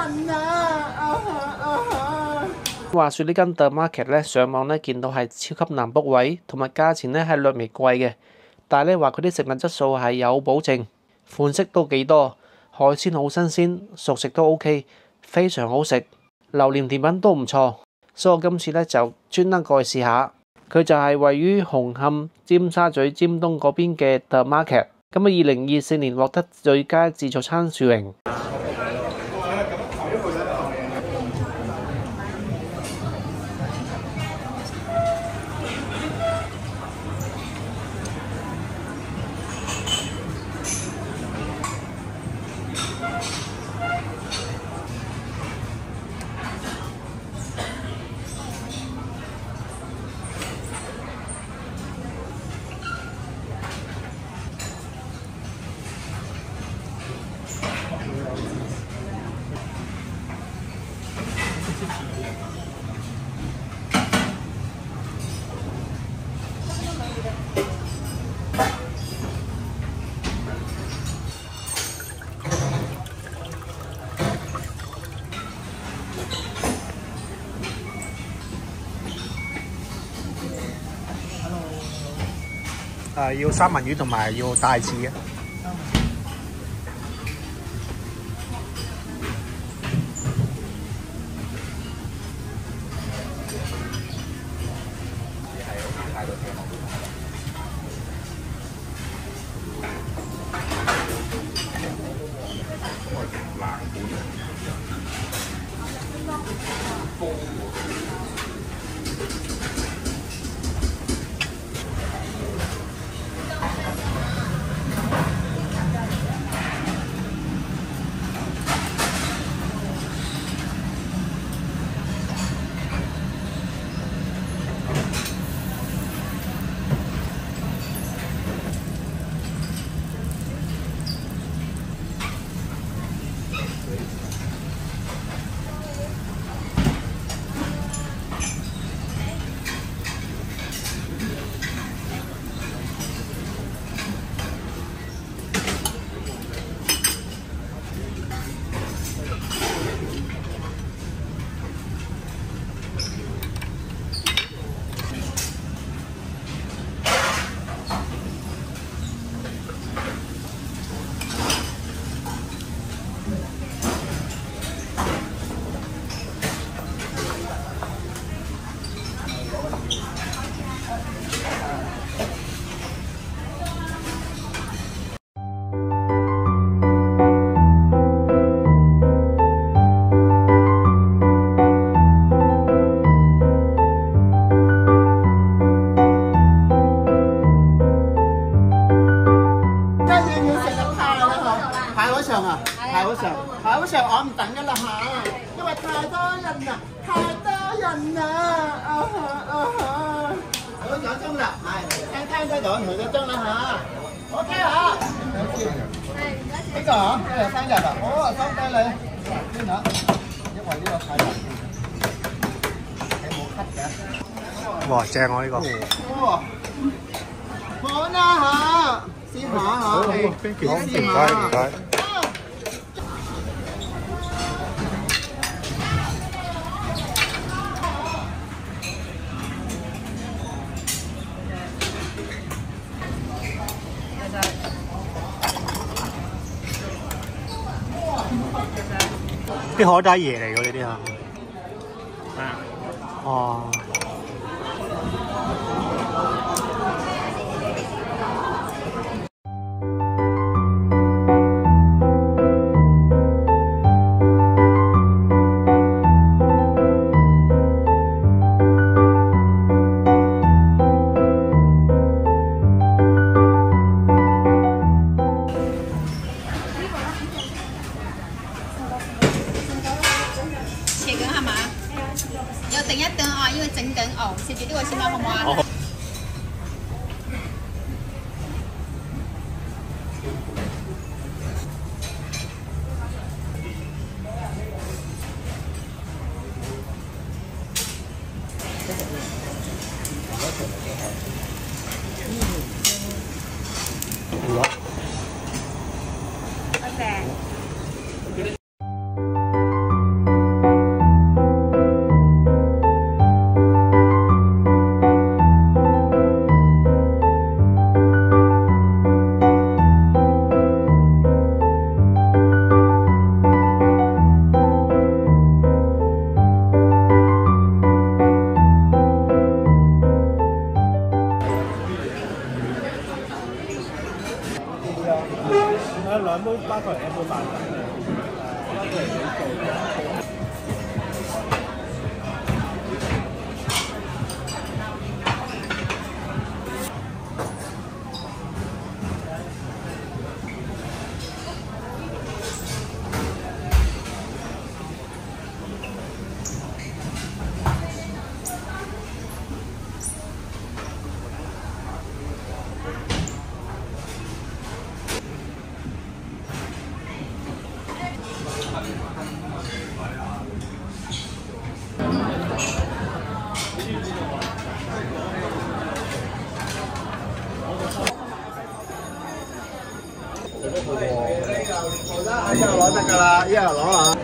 人啊！話說呢間 The Market 咧，上網咧見到係超級難 book 位，同埋價錢咧係略微貴嘅。但係咧話佢啲食物質素係有保證，款式都幾多，海鮮好新鮮，熟食都 OK， 非常好食，榴蓮甜品都唔錯。所以我今次咧就專登過去試下。佢就係位於紅磡、尖沙咀、尖東嗰邊嘅 The Market。咁啊，2024年獲得最佳自助餐殊榮。要三文魚同埋要帶刺嘅。排好上我唔等㗎啦嚇，因為太多人啦，太多人啦，2個鐘啦，係聽得到2個鐘啦嚇，OK 嚇，呢個嚇今日生日啊，好收低你，邊啊？因為呢個太難，你冇 cut 嘅。哇，正喎呢個。好啦嚇，試下嚇。好，thank you，唔該。啲海帶爺嚟㗎呢啲啊！哦。等一等啊，因為整緊哦，食住呢個先啦，好唔好啊？好。㗎啦，一日攞啊！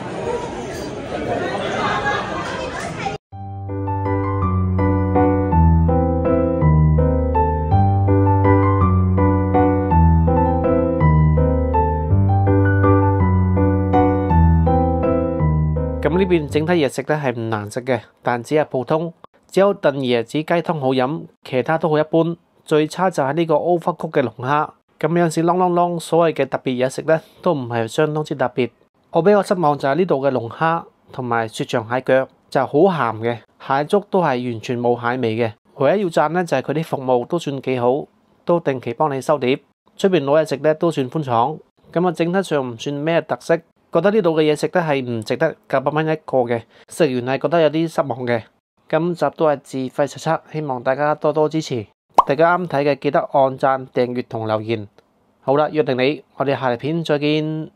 咁呢邊整體嘢食咧係唔難食嘅，但只係普通，只有燉椰子雞湯好飲，其他都好一般。最差就係呢個 overcook 嘅龍蝦，咁有陣時啷啷啷，所謂嘅特別嘢食咧都唔係相當之特別。我比較失望就係呢度嘅龍蝦同埋雪藏蟹腳就好鹹嘅，蟹粥都係完全冇蟹味嘅。唯一要讚咧就係佢啲服務都算幾好，都定期幫你收碟。出邊攞嘢食咧都算寬敞，咁啊整體上唔算咩特色。覺得呢度嘅嘢食咧係唔值得900蚊一個嘅，食完係覺得有啲失望嘅。今集都係自費實測，希望大家多多支持。大家啱睇嘅記得按讚、訂閱同留言。好啦，約定你，我哋下條片再見。